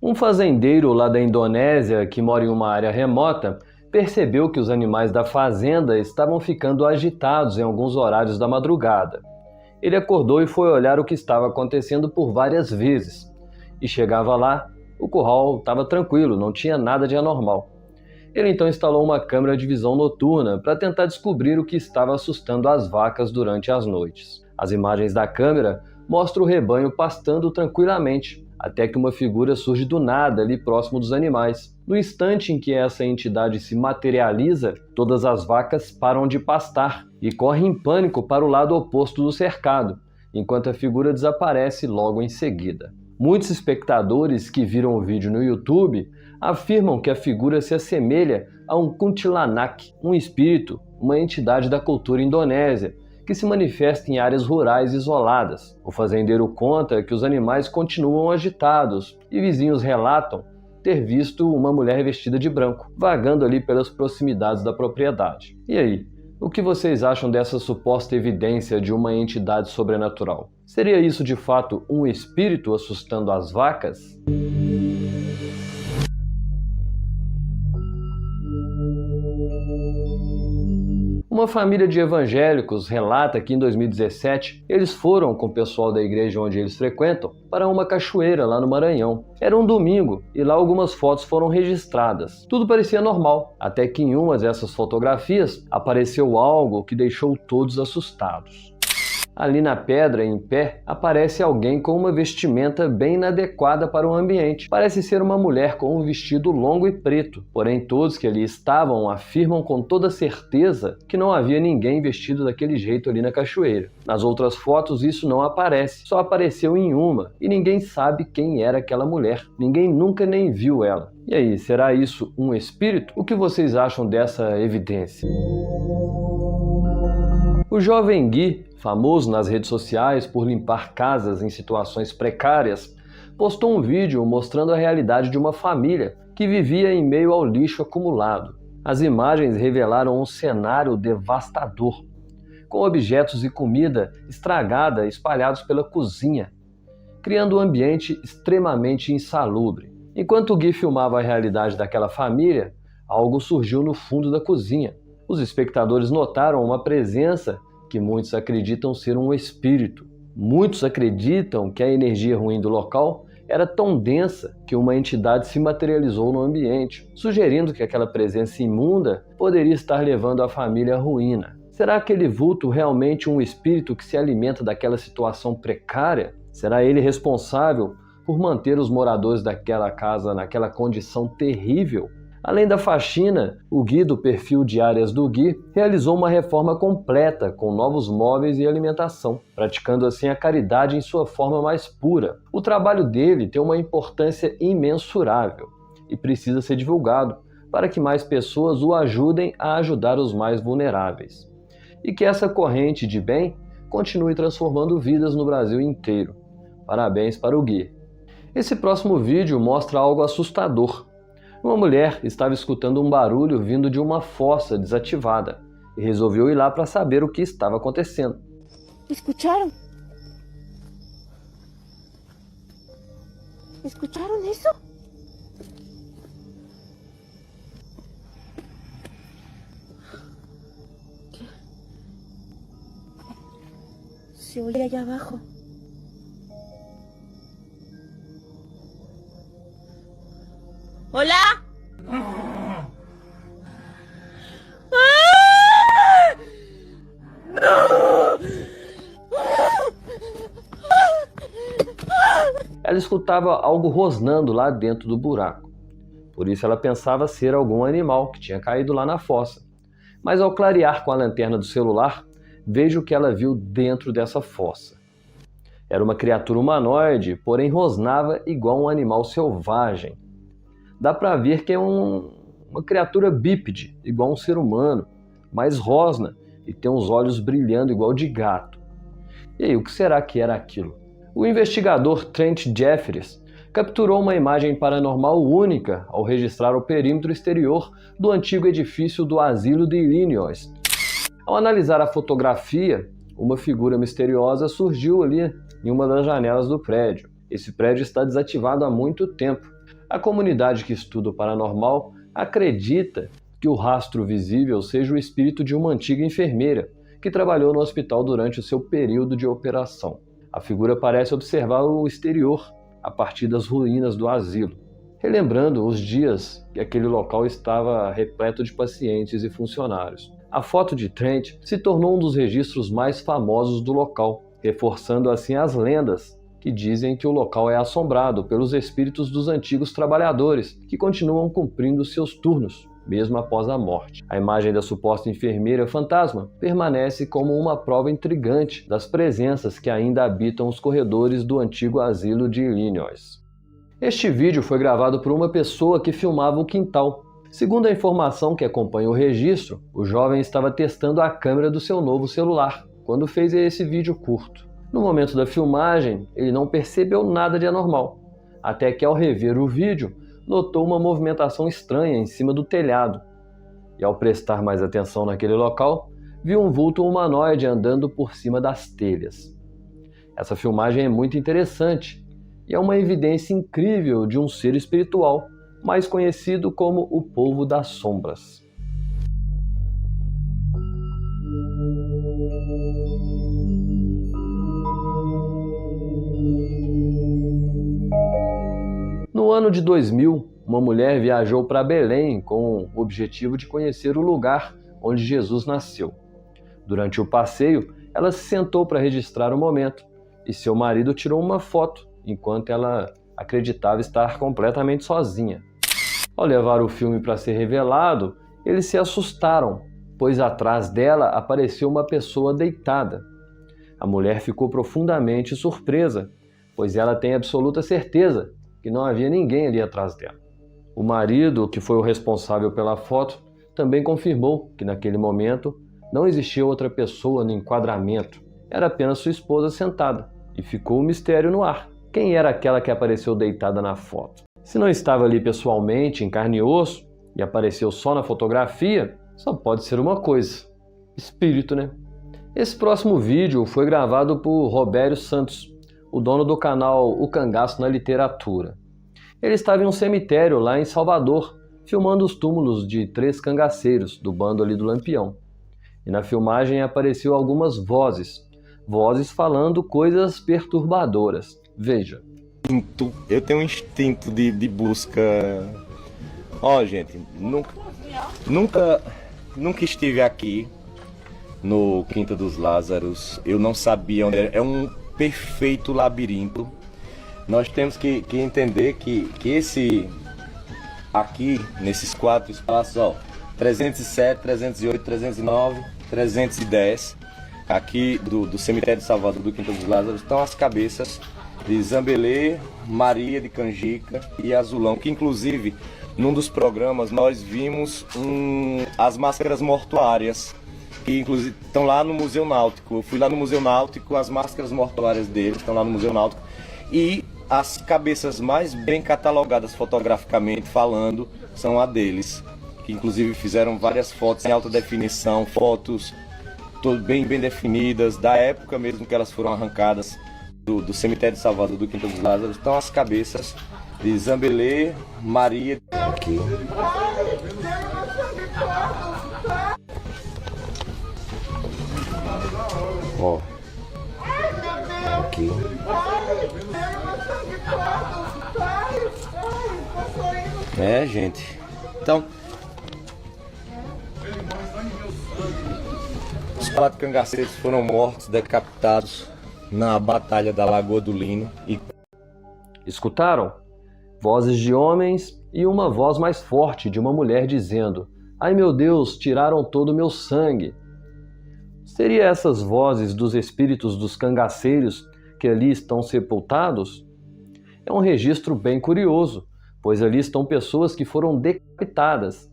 Um fazendeiro lá da Indonésia, que mora em uma área remota, percebeu que os animais da fazenda estavam ficando agitados em alguns horários da madrugada. Ele acordou e foi olhar o que estava acontecendo por várias vezes. E chegava lá, o curral estava tranquilo, não tinha nada de anormal. Ele então instalou uma câmera de visão noturna para tentar descobrir o que estava assustando as vacas durante as noites. As imagens da câmera mostram o rebanho pastando tranquilamente, até que uma figura surge do nada ali próximo dos animais. No instante em que essa entidade se materializa, todas as vacas param de pastar e correm em pânico para o lado oposto do cercado, enquanto a figura desaparece logo em seguida. Muitos espectadores que viram o vídeo no YouTube afirmam que a figura se assemelha a um kuntilanak, um espírito, uma entidade da cultura indonésia, que se manifesta em áreas rurais isoladas. O fazendeiro conta que os animais continuam agitados e vizinhos relatam ter visto uma mulher vestida de branco, vagando ali pelas proximidades da propriedade. E aí, o que vocês acham dessa suposta evidência de uma entidade sobrenatural? Seria isso de fato um espírito assustando as vacas? Uma família de evangélicos relata que em 2017 eles foram com o pessoal da igreja onde eles frequentam para uma cachoeira lá no Maranhão. Era um domingo e lá algumas fotos foram registradas. Tudo parecia normal, até que em uma dessas fotografias apareceu algo que deixou todos assustados. Ali na pedra, em pé, aparece alguém com uma vestimenta bem inadequada para o ambiente. Parece ser uma mulher com um vestido longo e preto. Porém, todos que ali estavam afirmam com toda certeza que não havia ninguém vestido daquele jeito ali na cachoeira. Nas outras fotos isso não aparece, só apareceu em uma, e ninguém sabe quem era aquela mulher. Ninguém nunca nem viu ela. E aí, será isso um espírito? O que vocês acham dessa evidência? O jovem Gui, famoso nas redes sociais por limpar casas em situações precárias, postou um vídeo mostrando a realidade de uma família que vivia em meio ao lixo acumulado. As imagens revelaram um cenário devastador, com objetos e comida estragada espalhados pela cozinha, criando um ambiente extremamente insalubre. Enquanto o Gui filmava a realidade daquela família, algo surgiu no fundo da cozinha. Os espectadores notaram uma presença que muitos acreditam ser um espírito. Muitos acreditam que a energia ruim do local era tão densa que uma entidade se materializou no ambiente, sugerindo que aquela presença imunda poderia estar levando a família à ruína. Será aquele vulto realmente um espírito que se alimenta daquela situação precária? Será ele responsável por manter os moradores daquela casa naquela condição terrível? Além da faxina, o Gui do perfil Diárias do Gui realizou uma reforma completa com novos móveis e alimentação, praticando assim a caridade em sua forma mais pura. O trabalho dele tem uma importância imensurável e precisa ser divulgado para que mais pessoas o ajudem a ajudar os mais vulneráveis. E que essa corrente de bem continue transformando vidas no Brasil inteiro. Parabéns para o Gui. Esse próximo vídeo mostra algo assustador. Uma mulher estava escutando um barulho vindo de uma fossa desativada e resolveu ir lá para saber o que estava acontecendo. ¿Escucharon? ¿Escucharon eso? ¿Qué? Se oye allá abajo. ¿Hola? Ela escutava algo rosnando lá dentro do buraco. Por isso ela pensava ser algum animal que tinha caído lá na fossa. Mas ao clarear com a lanterna do celular, veja o que ela viu dentro dessa fossa. Era uma criatura humanoide, porém rosnava igual um animal selvagem. Dá para ver que é uma criatura bípede, igual um ser humano, mas rosna e tem os olhos brilhando igual de gato. E aí, o que será que era aquilo? O investigador Trent Jeffries capturou uma imagem paranormal única ao registrar o perímetro exterior do antigo edifício do asilo de Illinois. Ao analisar a fotografia, uma figura misteriosa surgiu ali em uma das janelas do prédio. Esse prédio está desativado há muito tempo. A comunidade que estuda o paranormal acredita que o rastro visível seja o espírito de uma antiga enfermeira que trabalhou no hospital durante o seu período de operação. A figura parece observar o exterior a partir das ruínas do asilo, relembrando os dias que aquele local estava repleto de pacientes e funcionários. A foto de Trent se tornou um dos registros mais famosos do local, reforçando assim as lendas que dizem que o local é assombrado pelos espíritos dos antigos trabalhadores que continuam cumprindo seus turnos, mesmo após a morte. A imagem da suposta enfermeira fantasma permanece como uma prova intrigante das presenças que ainda habitam os corredores do antigo asilo de Illinois. Este vídeo foi gravado por uma pessoa que filmava o quintal. Segundo a informação que acompanha o registro, o jovem estava testando a câmera do seu novo celular quando fez esse vídeo curto. No momento da filmagem, ele não percebeu nada de anormal, até que ao rever o vídeo, notou uma movimentação estranha em cima do telhado. E ao prestar mais atenção naquele local, viu um vulto humanoide andando por cima das telhas. Essa filmagem é muito interessante e é uma evidência incrível de um ser espiritual, mais conhecido como o Povo das Sombras. No ano de 2000, uma mulher viajou para Belém com o objetivo de conhecer o lugar onde Jesus nasceu. Durante o passeio, ela se sentou para registrar o momento e seu marido tirou uma foto enquanto ela acreditava estar completamente sozinha. Ao levar o filme para ser revelado, eles se assustaram, pois atrás dela apareceu uma pessoa deitada. A mulher ficou profundamente surpresa, pois ela tem absoluta certeza que não havia ninguém ali atrás dela. O marido, que foi o responsável pela foto, também confirmou que naquele momento não existia outra pessoa no enquadramento. Era apenas sua esposa sentada, e ficou um mistério no ar. Quem era aquela que apareceu deitada na foto? Se não estava ali pessoalmente, em carne e osso, e apareceu só na fotografia, só pode ser uma coisa: espírito, né? Esse próximo vídeo foi gravado por Robério Santos, o dono do canal O Cangaço na Literatura. Ele estava em um cemitério lá em Salvador, filmando os túmulos de 3 cangaceiros do bando ali do Lampião. E na filmagem apareceu algumas vozes falando coisas perturbadoras. Veja. Eu tenho um instinto de busca. Gente, nunca estive aqui no Quinta dos Lázaros. Eu não sabia onde era. É um perfeito labirinto. Nós temos que entender que esse aqui, nesses 4 espaços, 307, 308, 309, 310, aqui do cemitério de Salvador, do Quinta dos Lázaros, estão as cabeças de Zambelê, Maria de Canjica e Azulão, que inclusive num dos programas nós vimos as máscaras mortuárias, que inclusive estão lá no Museu Náutico. Eu fui lá no Museu Náutico, as máscaras mortuárias deles estão lá no Museu Náutico, e as cabeças mais bem catalogadas fotograficamente falando são a deles, que inclusive fizeram várias fotos em alta definição, fotos bem definidas, da época mesmo que elas foram arrancadas do cemitério de Salvador, do Quinta dos Lázaros. Estão as cabeças de Zambelê, Maria... Aqui. Aqui. Gente. Então, os 4 cangaceiros foram mortos, decapitados na Batalha da Lagoa do Lino. Escutaram? Vozes de homens e uma voz mais forte de uma mulher dizendo: "Ai meu Deus, tiraram todo o meu sangue." Seria essas vozes dos espíritos dos cangaceiros que ali estão sepultados? É um registro bem curioso, pois ali estão pessoas que foram decapitadas.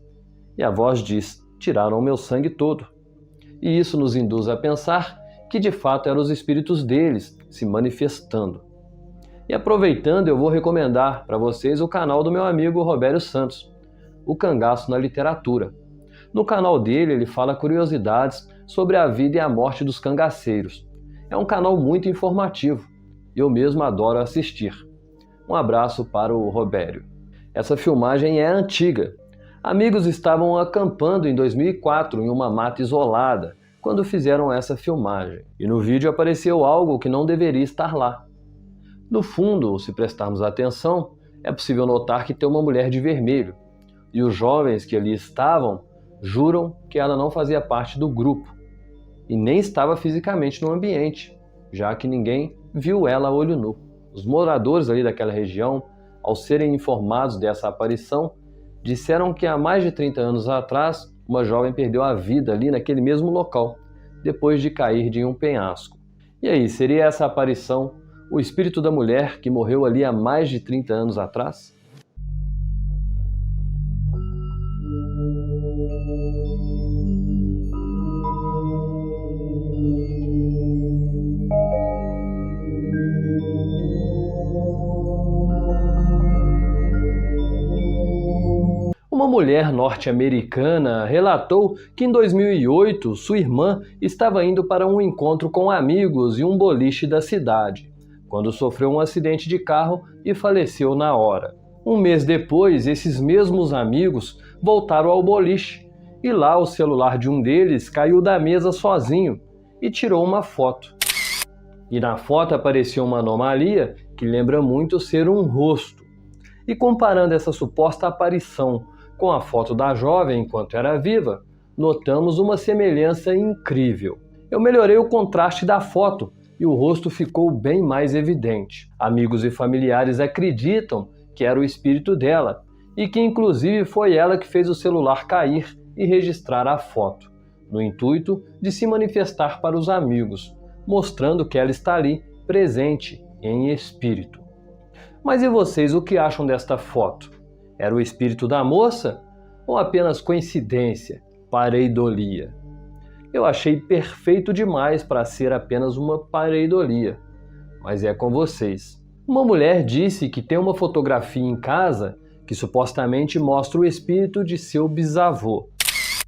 E a voz diz: "Tiraram o meu sangue todo." E isso nos induz a pensar que de fato eram os espíritos deles se manifestando. E aproveitando, eu vou recomendar para vocês o canal do meu amigo Robério Santos, O Cangaço na Literatura. No canal dele, ele fala curiosidades sobre a vida e a morte dos cangaceiros. É um canal muito informativo e eu mesmo adoro assistir. Um abraço para o Robério. Essa filmagem é antiga. Amigos estavam acampando em 2004 em uma mata isolada, quando fizeram essa filmagem. E no vídeo apareceu algo que não deveria estar lá. No fundo, se prestarmos atenção, é possível notar que tem uma mulher de vermelho. E os jovens que ali estavam juram que ela não fazia parte do grupo e nem estava fisicamente no ambiente, já que ninguém viu ela a olho nu. Os moradores ali daquela região, ao serem informados dessa aparição, disseram que há mais de 30 anos atrás, uma jovem perdeu a vida ali naquele mesmo local, depois de cair de um penhasco. E aí, seria essa aparição o espírito da mulher que morreu ali há mais de 30 anos atrás? Uma mulher norte-americana relatou que em 2008 sua irmã estava indo para um encontro com amigos em um boliche da cidade, quando sofreu um acidente de carro e faleceu na hora. Um mês depois, esses mesmos amigos voltaram ao boliche e lá o celular de um deles caiu da mesa sozinho e tirou uma foto. E na foto apareceu uma anomalia que lembra muito ser um rosto. E comparando essa suposta aparição com a foto da jovem enquanto era viva, notamos uma semelhança incrível. Eu melhorei o contraste da foto e o rosto ficou bem mais evidente. Amigos e familiares acreditam que era o espírito dela e que inclusive foi ela que fez o celular cair e registrar a foto, no intuito de se manifestar para os amigos, mostrando que ela está ali, presente, em espírito. Mas e vocês, o que acham desta foto? Era o espírito da moça ou apenas coincidência, pareidolia? Eu achei perfeito demais para ser apenas uma pareidolia, mas é com vocês. Uma mulher disse que tem uma fotografia em casa que supostamente mostra o espírito de seu bisavô.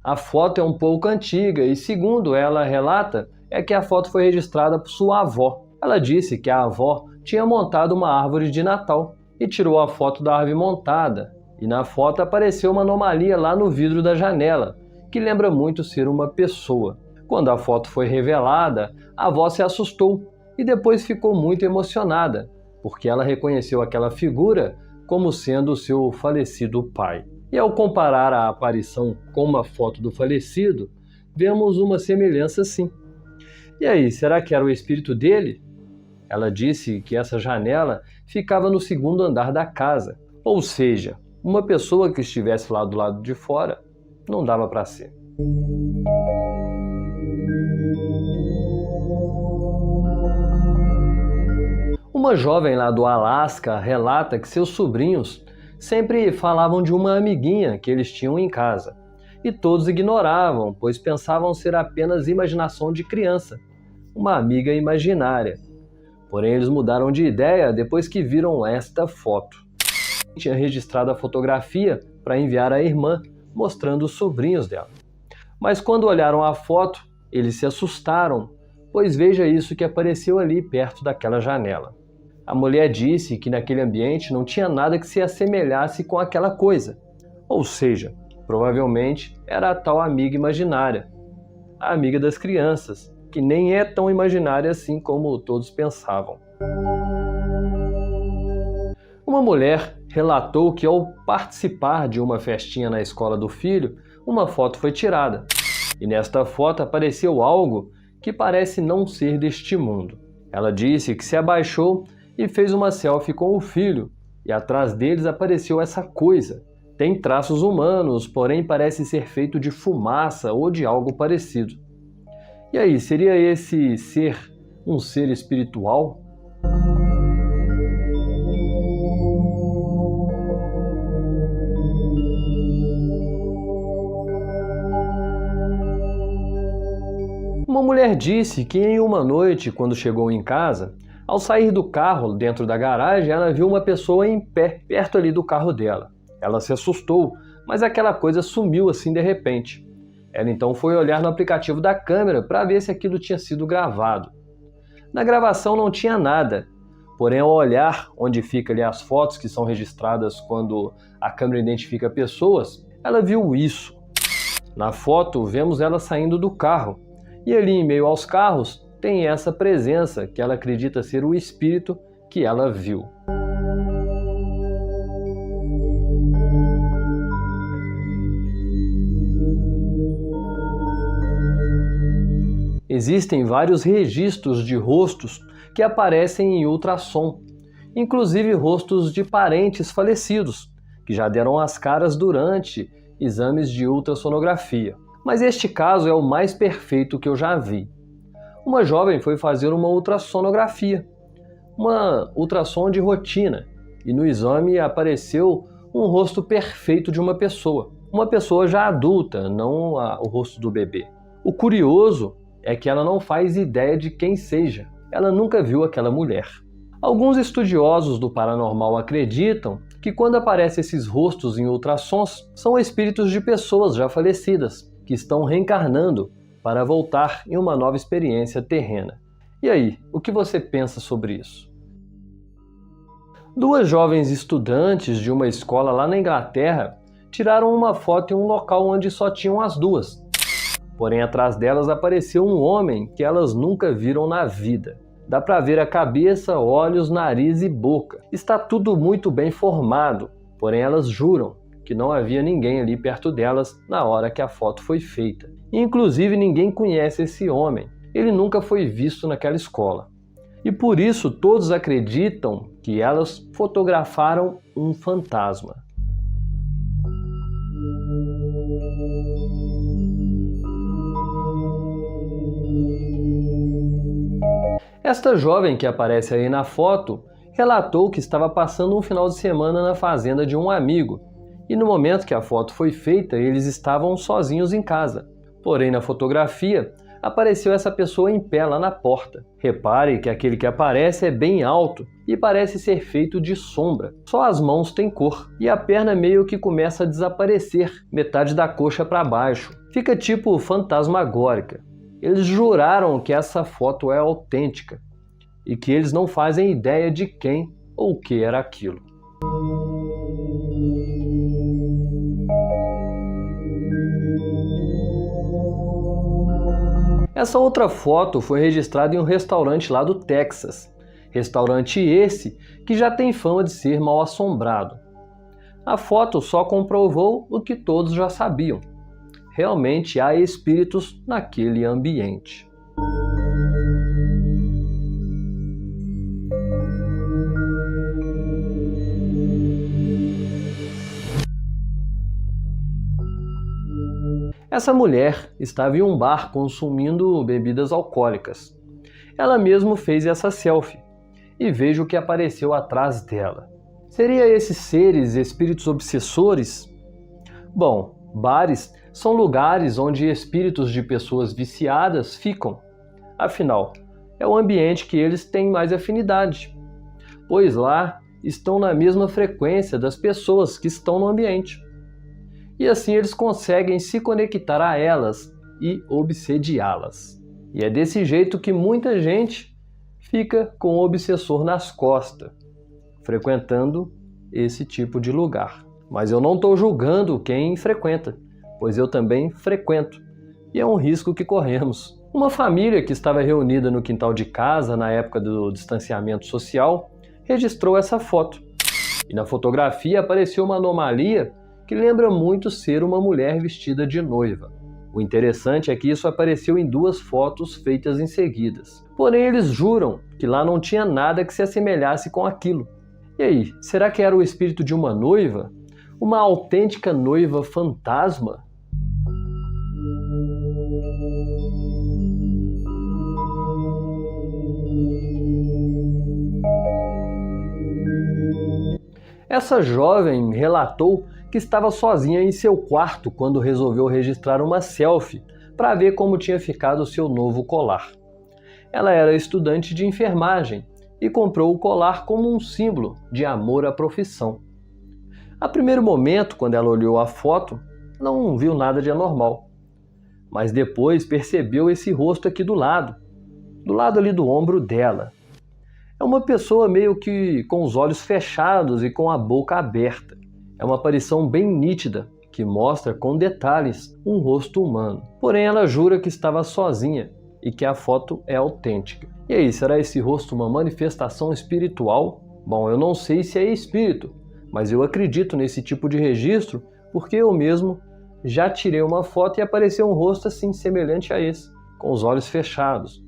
A foto é um pouco antiga e, segundo ela relata, é que a foto foi registrada por sua avó. Ela disse que a avó tinha montado uma árvore de Natal e tirou a foto da árvore montada. E na foto apareceu uma anomalia lá no vidro da janela, que lembra muito ser uma pessoa. Quando a foto foi revelada, a avó se assustou e depois ficou muito emocionada, porque ela reconheceu aquela figura como sendo o seu falecido pai. E ao comparar a aparição com uma foto do falecido, vemos uma semelhança sim. E aí, será que era o espírito dele? Ela disse que essa janela ficava no segundo andar da casa, ou seja, uma pessoa que estivesse lá do lado de fora não dava para ser. Uma jovem lá do Alasca relata que seus sobrinhos sempre falavam de uma amiguinha que eles tinham em casa, e todos ignoravam, pois pensavam ser apenas imaginação de criança, uma amiga imaginária. Porém, eles mudaram de ideia depois que viram esta foto. Tinha registrado a fotografia para enviar à irmã, mostrando os sobrinhos dela. Mas quando olharam a foto, eles se assustaram, pois veja isso que apareceu ali perto daquela janela. A mulher disse que naquele ambiente não tinha nada que se assemelhasse com aquela coisa. Ou seja, provavelmente era a tal amiga imaginária, a amiga das crianças, que nem é tão imaginária assim como todos pensavam. Uma mulher relatou que ao participar de uma festinha na escola do filho, uma foto foi tirada. E nesta foto apareceu algo que parece não ser deste mundo. Ela disse que se abaixou e fez uma selfie com o filho, e atrás deles apareceu essa coisa. Tem traços humanos, porém parece ser feito de fumaça ou de algo parecido. E aí, seria esse ser um ser espiritual? Uma mulher disse que em uma noite, quando chegou em casa, ao sair do carro dentro da garagem, ela viu uma pessoa em pé, perto ali do carro dela. Ela se assustou, mas aquela coisa sumiu assim de repente. Ela então foi olhar no aplicativo da câmera para ver se aquilo tinha sido gravado. Na gravação não tinha nada, Porém, ao olhar onde ficam ali as fotos que são registradas quando a câmera identifica pessoas, ela viu isso. Na foto, vemos ela saindo do carro, e ali em meio aos carros tem essa presença que ela acredita ser o espírito que ela viu. Existem vários registros de rostos que aparecem em ultrassom, inclusive rostos de parentes falecidos, que já deram as caras durante exames de ultrassonografia. Mas este caso é o mais perfeito que eu já vi. Uma jovem foi fazer uma ultrassonografia, uma ultrassom de rotina, e no exame apareceu um rosto perfeito de uma pessoa já adulta, não o rosto do bebê. O curioso é que ela não faz ideia de quem seja, ela nunca viu aquela mulher. Alguns estudiosos do paranormal acreditam que quando aparecem esses rostos em ultrassons, são espíritos de pessoas já falecidas, que estão reencarnando para voltar em uma nova experiência terrena. E aí, o que você pensa sobre isso? Duas jovens estudantes de uma escola lá na Inglaterra tiraram uma foto em um local onde só tinham as duas. Porém, atrás delas apareceu um homem que elas nunca viram na vida. Dá para ver a cabeça, olhos, nariz e boca. Está tudo muito bem formado, porém elas juram que não havia ninguém ali perto delas na hora que a foto foi feita. Inclusive, ninguém conhece esse homem. Ele nunca foi visto naquela escola. E por isso todos acreditam que elas fotografaram um fantasma. Esta jovem que aparece aí na foto relatou que estava passando um final de semana na fazenda de um amigo e no momento que a foto foi feita eles estavam sozinhos em casa. Porém, na fotografia apareceu essa pessoa em pé lá na porta. Repare que aquele que aparece é bem alto e parece ser feito de sombra. Só as mãos têm cor e a perna meio que começa a desaparecer, metade da coxa para baixo. Fica tipo fantasmagórica. Eles juraram que essa foto é autêntica e que eles não fazem ideia de quem ou o que era aquilo. Essa outra foto foi registrada em um restaurante lá do Texas. Restaurante esse que já tem fama de ser mal assombrado. A foto só comprovou o que todos já sabiam. Realmente há espíritos naquele ambiente. Essa mulher estava em um bar consumindo bebidas alcoólicas. Ela mesma fez essa selfie e veja o que apareceu atrás dela. Seria esses seres espíritos obsessores? Bom, bares são lugares onde espíritos de pessoas viciadas ficam. Afinal, é o ambiente que eles têm mais afinidade, pois lá estão na mesma frequência das pessoas que estão no ambiente. E assim eles conseguem se conectar a elas e obsediá-las. E é desse jeito que muita gente fica com o obsessor nas costas, frequentando esse tipo de lugar. Mas eu não estou julgando quem frequenta, pois eu também frequento, e é um risco que corremos. Uma família que estava reunida no quintal de casa na época do distanciamento social registrou essa foto. E na fotografia apareceu uma anomalia que lembra muito ser uma mulher vestida de noiva. O interessante é que isso apareceu em duas fotos feitas em seguidas. Porém, eles juram que lá não tinha nada que se assemelhasse com aquilo. E aí, será que era o espírito de uma noiva? Uma autêntica noiva fantasma? Essa jovem relatou que estava sozinha em seu quarto quando resolveu registrar uma selfie para ver como tinha ficado o seu novo colar. Ela era estudante de enfermagem e comprou o colar como um símbolo de amor à profissão. A primeiro momento, quando ela olhou a foto, não viu nada de anormal. Mas depois percebeu esse rosto aqui do lado ali do ombro dela. É uma pessoa meio que com os olhos fechados e com a boca aberta. É uma aparição bem nítida, que mostra com detalhes um rosto humano. Porém, ela jura que estava sozinha e que a foto é autêntica. E aí, será esse rosto uma manifestação espiritual? Bom, eu não sei se é espírito, mas eu acredito nesse tipo de registro porque eu mesmo já tirei uma foto e apareceu um rosto assim semelhante a esse, com os olhos fechados.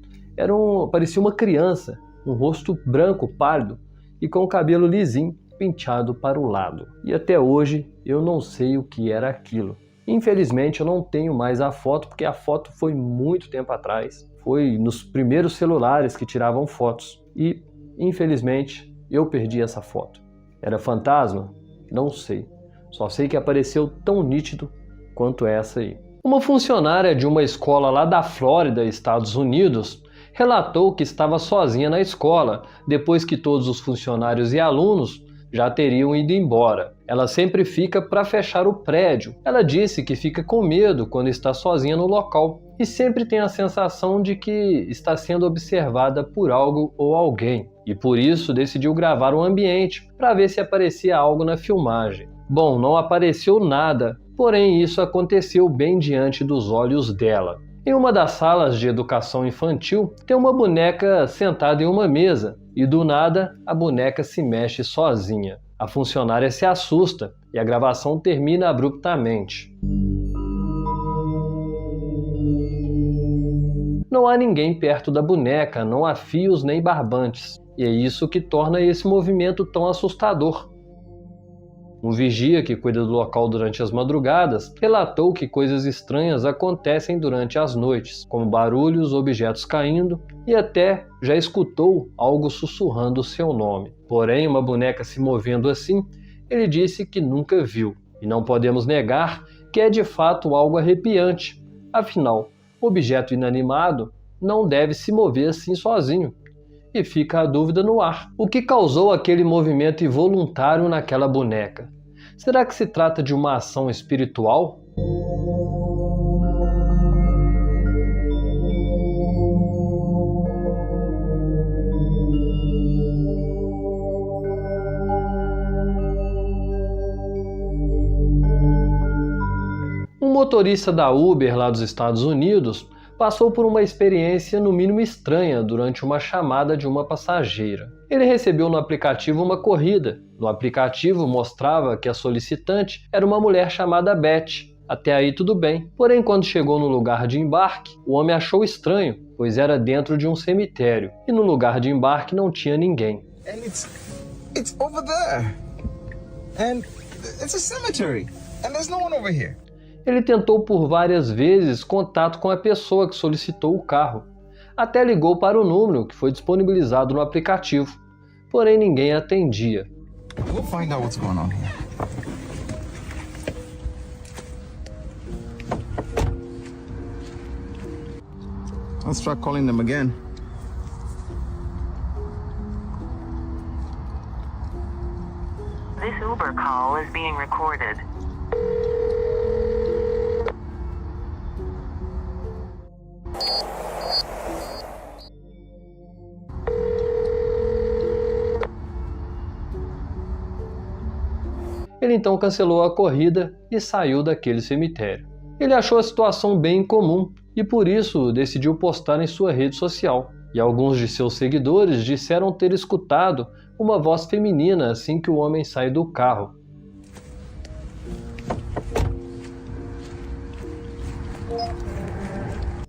Parecia uma criança, um rosto branco, pálido e com o cabelo lisinho, penteado para o lado. E até hoje eu não sei o que era aquilo. Infelizmente eu não tenho mais a foto porque a foto foi muito tempo atrás. Foi nos primeiros celulares que tiravam fotos e, infelizmente, eu perdi essa foto. Era fantasma? Não sei. Só sei que apareceu tão nítido quanto essa aí. Uma funcionária de uma escola lá da Flórida, Estados Unidos, relatou que estava sozinha na escola depois que todos os funcionários e alunos já teriam ido embora. Ela sempre fica para fechar o prédio. Ela disse que fica com medo quando está sozinha no local e sempre tem a sensação de que está sendo observada por algo ou alguém. E por isso decidiu gravar o ambiente para ver se aparecia algo na filmagem. Bom, não apareceu nada, porém isso aconteceu bem diante dos olhos dela. Em uma das salas de educação infantil, tem uma boneca sentada em uma mesa e do nada a boneca se mexe sozinha. A funcionária se assusta e a gravação termina abruptamente. Não há ninguém perto da boneca, não há fios nem barbantes, e é isso que torna esse movimento tão assustador. Um vigia que cuida do local durante as madrugadas relatou que coisas estranhas acontecem durante as noites, como barulhos, objetos caindo e até já escutou algo sussurrando o seu nome. Porém, uma boneca se movendo assim, ele disse que nunca viu. E não podemos negar que é de fato algo arrepiante. Afinal, objeto inanimado não deve se mover assim sozinho. E fica a dúvida no ar. O que causou aquele movimento involuntário naquela boneca? Será que se trata de uma ação espiritual? Um motorista da Uber lá dos Estados Unidos passou por uma experiência no mínimo estranha durante uma chamada de uma passageira. Ele recebeu no aplicativo uma corrida. No aplicativo mostrava que a solicitante era uma mulher chamada Beth. Até aí tudo bem. Porém, quando chegou no lugar de embarque, o homem achou estranho, pois era dentro de um cemitério. E no lugar de embarque não tinha ninguém. And it's over there. And it's a cemetery. And there's no one over here. Ele tentou por várias vezes contato com a pessoa que solicitou o carro. Até ligou para o número que foi disponibilizado no aplicativo. Porém, ninguém atendia. We'll find out what's going on here. Let's try calling them again. This Uber call is being recorded. Ele então cancelou a corrida e saiu daquele cemitério. Ele achou a situação bem incomum e por isso decidiu postar em sua rede social. E alguns de seus seguidores disseram ter escutado uma voz feminina assim que o homem sai do carro.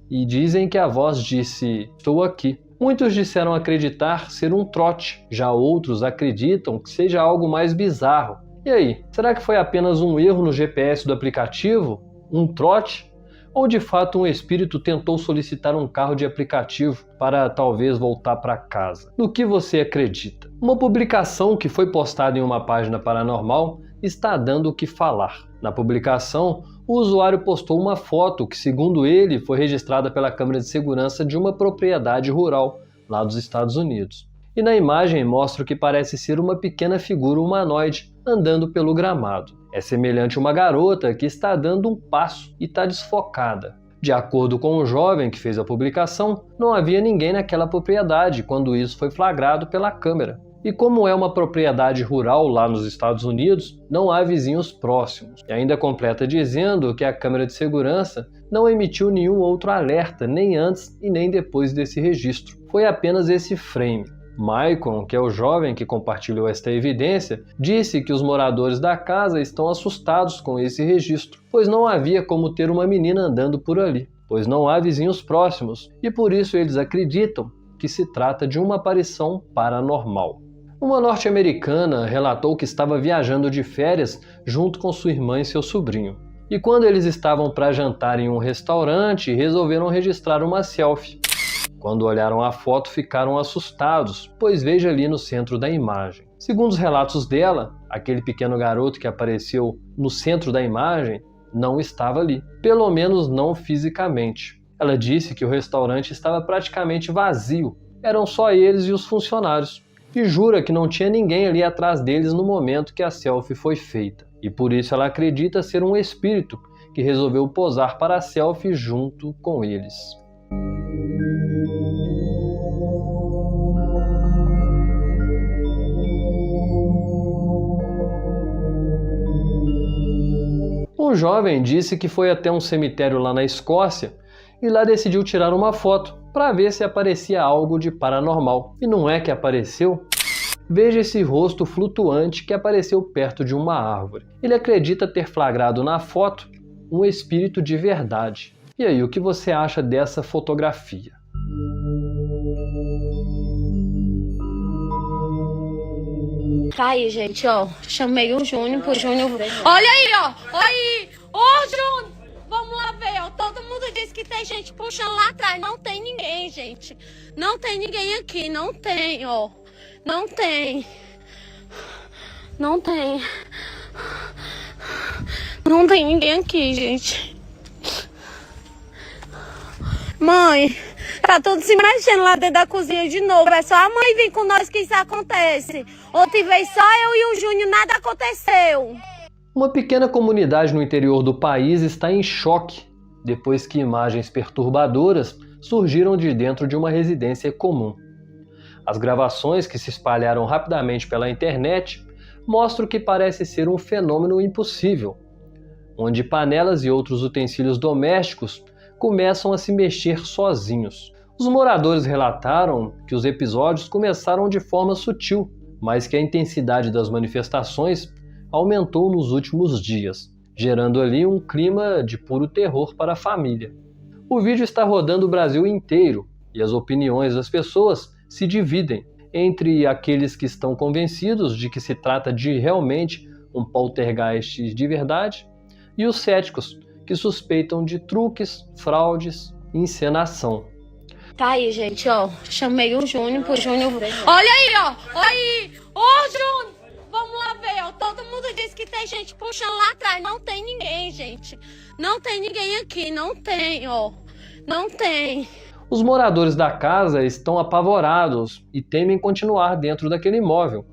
E dizem que a voz disse: "Estou aqui". Muitos disseram acreditar ser um trote, já outros acreditam que seja algo mais bizarro. E aí, será que foi apenas um erro no GPS do aplicativo? Um trote? Ou de fato um espírito tentou solicitar um carro de aplicativo para talvez voltar para casa? No que você acredita? Uma publicação que foi postada em uma página paranormal está dando o que falar. Na publicação, o usuário postou uma foto que, segundo ele, foi registrada pela câmera de segurança de uma propriedade rural lá dos Estados Unidos. E na imagem mostra o que parece ser uma pequena figura humanoide andando pelo gramado. É semelhante a uma garota que está dando um passo e está desfocada. De acordo com o jovem que fez a publicação, não havia ninguém naquela propriedade quando isso foi flagrado pela câmera. E como é uma propriedade rural lá nos Estados Unidos, não há vizinhos próximos. E ainda completa dizendo que a câmera de segurança não emitiu nenhum outro alerta, nem antes e nem depois desse registro. Foi apenas esse frame. Maicon, que é o jovem que compartilhou esta evidência, disse que os moradores da casa estão assustados com esse registro, pois não havia como ter uma menina andando por ali, pois não há vizinhos próximos, e por isso eles acreditam que se trata de uma aparição paranormal. Uma norte-americana relatou que estava viajando de férias junto com sua irmã e seu sobrinho. E quando eles estavam para jantar em um restaurante, resolveram registrar uma selfie. Quando olharam a foto, ficaram assustados, pois veja ali no centro da imagem. Segundo os relatos dela, aquele pequeno garoto que apareceu no centro da imagem não estava ali, pelo menos não fisicamente. Ela disse que o restaurante estava praticamente vazio, eram só eles e os funcionários, e jura que não tinha ninguém ali atrás deles no momento que a selfie foi feita. E por isso ela acredita ser um espírito que resolveu posar para a selfie junto com eles. Um jovem disse que foi até um cemitério lá na Escócia e lá decidiu tirar uma foto para ver se aparecia algo de paranormal. E não é que apareceu? Veja esse rosto flutuante que apareceu perto de uma árvore. Ele acredita ter flagrado na foto um espírito de verdade. E aí, o que você acha dessa fotografia? Tá aí, gente, ó. Chamei o Júnior pro Júnior. Olha aí, ó. Olha aí. Ô, Júnior. Vamos lá ver, ó. Todo mundo diz que tem gente puxando lá atrás. Não tem ninguém, gente. Não tem ninguém aqui. Não tem, ó. Não tem. Não tem. Não tem ninguém aqui, gente. Mãe, tá tudo se mexendo lá dentro da cozinha de novo. É só a mãe vir com nós que isso acontece. Outra vez só eu e o Júnior, nada aconteceu. Uma pequena comunidade no interior do país está em choque depois que imagens perturbadoras surgiram de dentro de uma residência comum. As gravações, que se espalharam rapidamente pela internet, mostram que parece ser um fenômeno impossível, onde panelas e outros utensílios domésticos começam a se mexer sozinhos. Os moradores relataram que os episódios começaram de forma sutil, mas que a intensidade das manifestações aumentou nos últimos dias, gerando ali um clima de puro terror para a família. O vídeo está rodando o Brasil inteiro e as opiniões das pessoas se dividem entre aqueles que estão convencidos de que se trata de realmente um poltergeist de verdade e os céticos que suspeitam de truques, fraudes e encenação. Tá aí, gente, ó. Chamei o Júnior pro Júnior. Olha aí, ó. Olha aí. Ô, Júnior. Vamos lá ver, ó. Todo mundo diz que tem gente puxando lá atrás. Não tem ninguém, gente. Não tem ninguém aqui. Não tem, ó. Não tem. Os moradores da casa estão apavorados e temem continuar dentro daquele imóvel,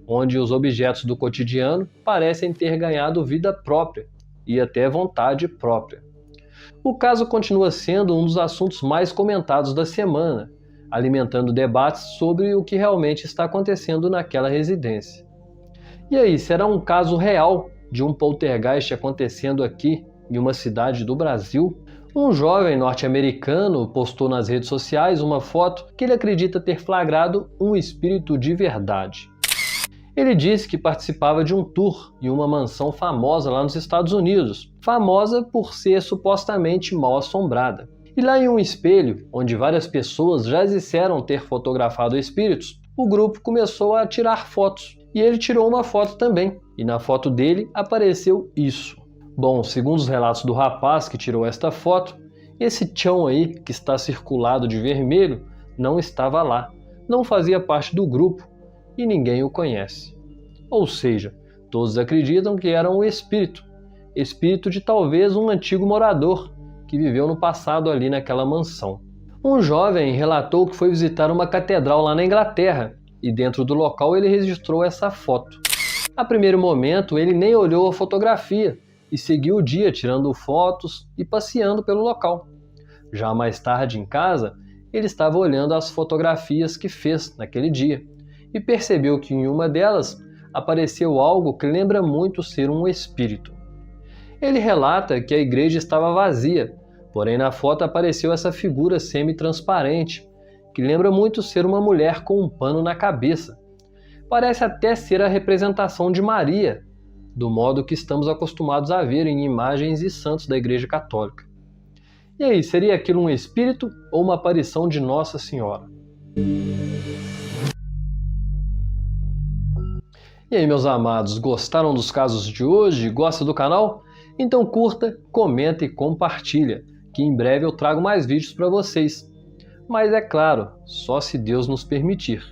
onde os objetos do cotidiano parecem ter ganhado vida própria e até vontade própria. O caso continua sendo um dos assuntos mais comentados da semana, alimentando debates sobre o que realmente está acontecendo naquela residência. E aí, será um caso real de um poltergeist acontecendo aqui em uma cidade do Brasil? Um jovem norte-americano postou nas redes sociais uma foto que ele acredita ter flagrado um espírito de verdade. Ele disse que participava de um tour em uma mansão famosa lá nos Estados Unidos, famosa por ser supostamente mal assombrada. E lá em um espelho, onde várias pessoas já disseram ter fotografado espíritos, o grupo começou a tirar fotos. E ele tirou uma foto também, e na foto dele apareceu isso. Bom, segundo os relatos do rapaz que tirou esta foto, esse tchão aí, que está circulado de vermelho, não estava lá, não fazia parte do grupo e ninguém o conhece. Ou seja, todos acreditam que era um espírito de talvez um antigo morador que viveu no passado ali naquela mansão. Um jovem relatou que foi visitar uma catedral lá na Inglaterra e dentro do local ele registrou essa foto. A primeiro momento ele nem olhou a fotografia e seguiu o dia tirando fotos e passeando pelo local. Já mais tarde em casa, ele estava olhando as fotografias que fez naquele dia e percebeu que em uma delas apareceu algo que lembra muito ser um espírito. Ele relata que a igreja estava vazia, porém na foto apareceu essa figura semi-transparente, que lembra muito ser uma mulher com um pano na cabeça. Parece até ser a representação de Maria, do modo que estamos acostumados a ver em imagens e santos da Igreja Católica. E aí, seria aquilo um espírito ou uma aparição de Nossa Senhora? E aí, meus amados, gostaram dos casos de hoje? Gosta do canal? Então curta, comenta e compartilha, que em breve eu trago mais vídeos para vocês. Mas é claro, só se Deus nos permitir.